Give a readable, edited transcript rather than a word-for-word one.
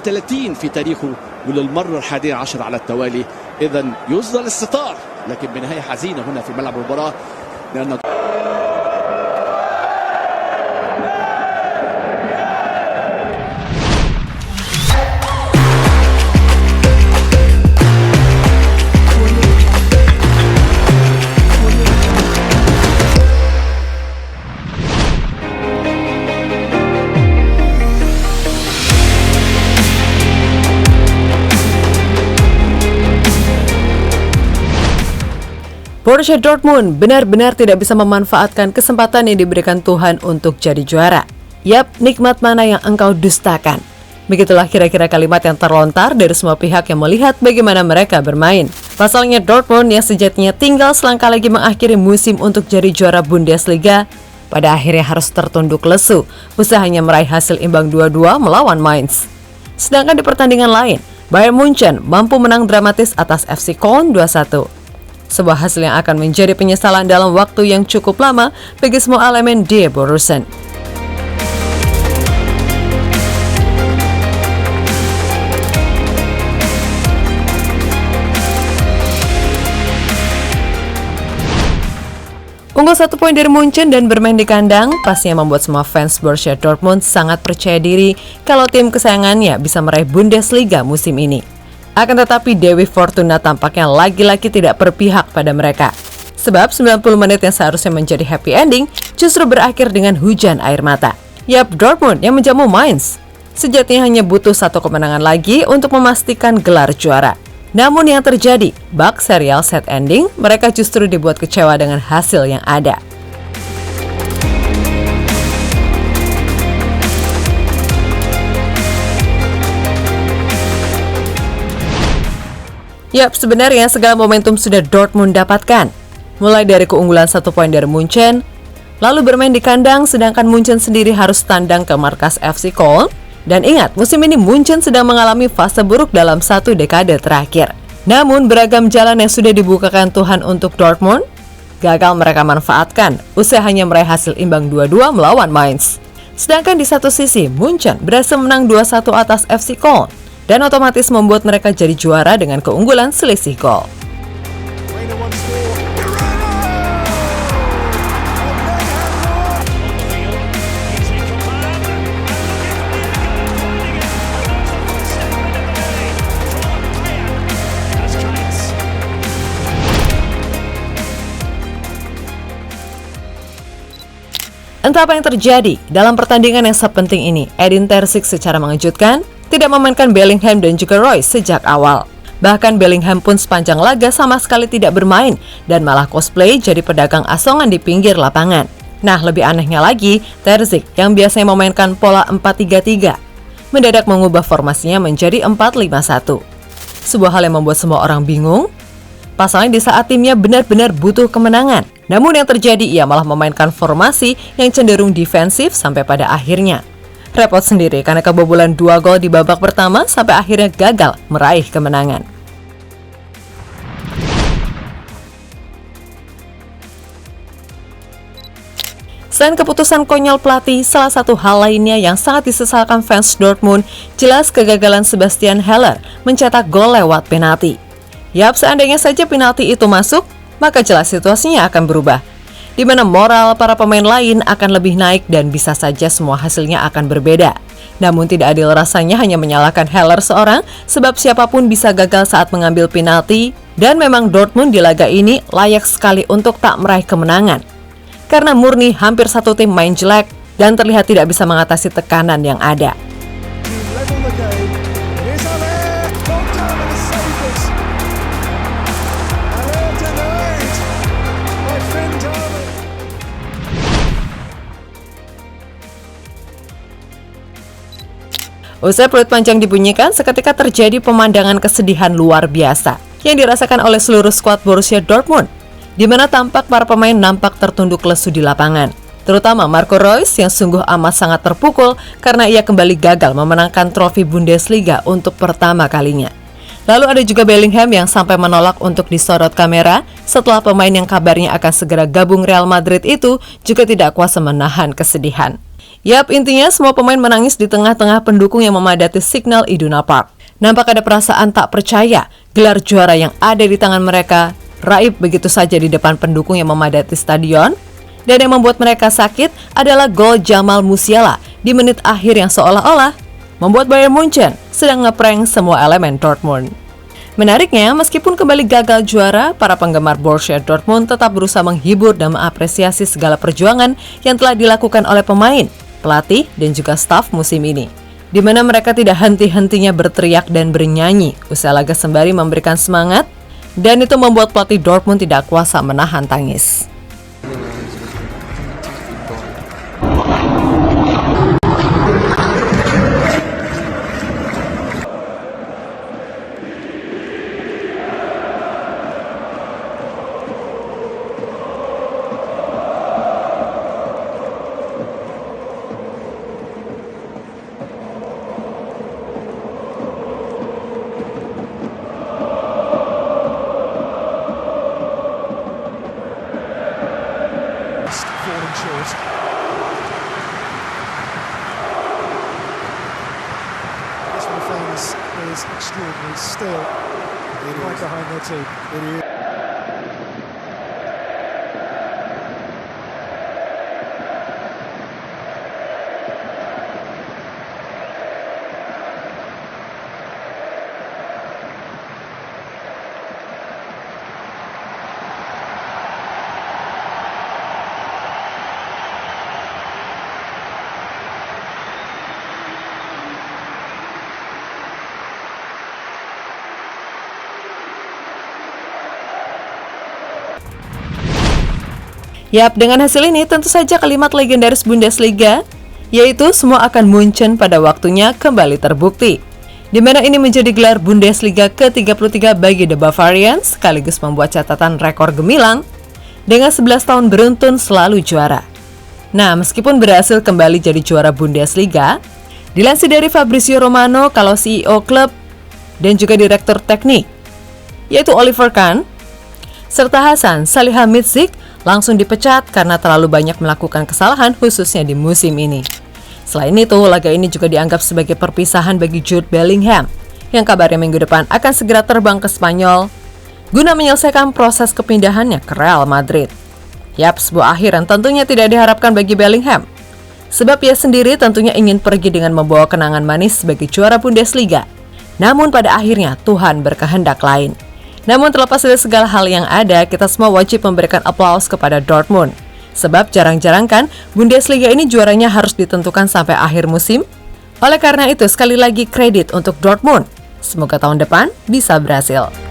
32 في تاريخه وللمرة 11 على التوالي. إذا يصدر الستار، لكن بنهاية حزينة هنا في ملعب المباراة لأن Borussia Dortmund benar-benar tidak bisa memanfaatkan kesempatan yang diberikan Tuhan untuk jadi juara. Yap, nikmat mana yang engkau dustakan? Begitulah kira-kira kalimat yang terlontar dari semua pihak yang melihat bagaimana mereka bermain. Pasalnya Dortmund yang sejatinya tinggal selangkah lagi mengakhiri musim untuk jadi juara Bundesliga, pada akhirnya harus tertunduk lesu usahanya meraih hasil imbang 2-2 melawan Mainz. Sedangkan di pertandingan lain, Bayern Munchen mampu menang dramatis atas FC Köln 2-1. Sebuah hasil yang akan menjadi penyesalan dalam waktu yang cukup lama bagi semua elemen di Borussen. Unggul 1 poin dari Munchen dan bermain di kandang pastinya membuat semua fans Borussia Dortmund sangat percaya diri kalau tim kesayangannya bisa meraih Bundesliga musim ini. Akan tetapi Dewi Fortuna tampaknya lagi-lagi tidak berpihak pada mereka. Sebab 90 menit yang seharusnya menjadi happy ending justru berakhir dengan hujan air mata. Yap, Dortmund yang menjamu Mainz sejatinya hanya butuh satu kemenangan lagi untuk memastikan gelar juara. Namun yang terjadi, bak serial set ending, mereka justru dibuat kecewa dengan hasil yang ada. Yap, sebenarnya segala momentum sudah Dortmund dapatkan. Mulai dari keunggulan 1 poin dari Munchen, lalu bermain di kandang sedangkan Munchen sendiri harus tandang ke markas FC Köln. Dan ingat, musim ini Munchen sedang mengalami fase buruk dalam 1 dekade terakhir. Namun beragam jalan yang sudah dibukakan Tuhan untuk Dortmund, gagal mereka manfaatkan usai hanya meraih hasil imbang 2-2 melawan Mainz. Sedangkan di satu sisi, Munchen berhasil menang 2-1 atas FC Köln dan otomatis membuat mereka jadi juara dengan keunggulan selisih gol. Entah apa yang terjadi dalam pertandingan yang sepenting ini, Edin Terzic secara mengejutkan tidak memainkan Bellingham dan juga Royce sejak awal. Bahkan Bellingham pun sepanjang laga sama sekali tidak bermain dan malah cosplay jadi pedagang asongan di pinggir lapangan. Nah, lebih anehnya lagi, Terzic yang biasanya memainkan pola 4-3-3 mendadak mengubah formasinya menjadi 4-5-1. Sebuah hal yang membuat semua orang bingung. Pasalnya di saat timnya benar-benar butuh kemenangan. Namun yang terjadi ia malah memainkan formasi yang cenderung defensif sampai pada akhirnya repot sendiri karena kebobolan 2 gol di babak pertama sampai akhirnya gagal meraih kemenangan. Selain keputusan konyol pelatih, salah satu hal lainnya yang sangat disesalkan fans Dortmund jelas kegagalan Sebastian Haller mencetak gol lewat penalti. Yap, seandainya saja penalti itu masuk, maka jelas situasinya akan berubah, di mana moral para pemain lain akan lebih naik dan bisa saja semua hasilnya akan berbeda. Namun tidak adil rasanya hanya menyalahkan Haller seorang, sebab siapapun bisa gagal saat mengambil penalti, dan memang Dortmund di laga ini layak sekali untuk tak meraih kemenangan. Karena murni hampir satu tim main jelek dan terlihat tidak bisa mengatasi tekanan yang ada. Usai peluit panjang dibunyikan, seketika terjadi pemandangan kesedihan luar biasa yang dirasakan oleh seluruh skuad Borussia Dortmund, di mana tampak para pemain nampak tertunduk lesu di lapangan. Terutama Marco Reus yang sungguh amat sangat terpukul karena ia kembali gagal memenangkan trofi Bundesliga untuk pertama kalinya. Lalu ada juga Bellingham yang sampai menolak untuk disorot kamera setelah pemain yang kabarnya akan segera gabung Real Madrid itu juga tidak kuasa menahan kesedihan. Yap, intinya semua pemain menangis di tengah-tengah pendukung yang memadati Signal Iduna Park. Nampak ada perasaan tak percaya, gelar juara yang ada di tangan mereka raib begitu saja di depan pendukung yang memadati stadion. Dan yang membuat mereka sakit adalah gol Jamal Musiala di menit akhir yang seolah-olah membuat Bayern Munchen sedang ngeprank semua elemen Dortmund. Menariknya, meskipun kembali gagal juara, para penggemar Borussia Dortmund tetap berusaha menghibur dan mengapresiasi segala perjuangan yang telah dilakukan oleh pemain, pelatih, dan juga staf musim ini, di mana mereka tidak henti-hentinya berteriak dan bernyanyi usai laga sembari memberikan semangat, dan itu membuat pelatih Dortmund tidak kuasa menahan tangis. Falling short. This one of fans is extraordinary still. Right behind their team. It is. Yap, dengan hasil ini tentu saja kalimat legendaris Bundesliga, yaitu semua akan Munchen pada waktunya kembali terbukti. Di mana ini menjadi gelar Bundesliga ke-33 bagi The Bavarians, sekaligus membuat catatan rekor gemilang dengan 11 tahun beruntun selalu juara. Nah, meskipun berhasil kembali jadi juara Bundesliga, dilansir dari Fabrizio Romano kalau CEO klub dan juga direktur teknik, yaitu Oliver Kahn, serta Hasan Salihamidzic langsung dipecat karena terlalu banyak melakukan kesalahan khususnya di musim ini. Selain itu, laga ini juga dianggap sebagai perpisahan bagi Jude Bellingham yang kabarnya minggu depan akan segera terbang ke Spanyol guna menyelesaikan proses kepindahannya ke Real Madrid. Yap, sebuah akhir yang tentunya tidak diharapkan bagi Bellingham, sebab ia sendiri tentunya ingin pergi dengan membawa kenangan manis sebagai juara Bundesliga. Namun pada akhirnya Tuhan berkehendak lain. Namun terlepas dari segala hal yang ada, kita semua wajib memberikan aplaus kepada Dortmund. Sebab jarang-jarang kan Bundesliga ini juaranya harus ditentukan sampai akhir musim. Oleh karena itu, sekali lagi kredit untuk Dortmund. Semoga tahun depan bisa berhasil.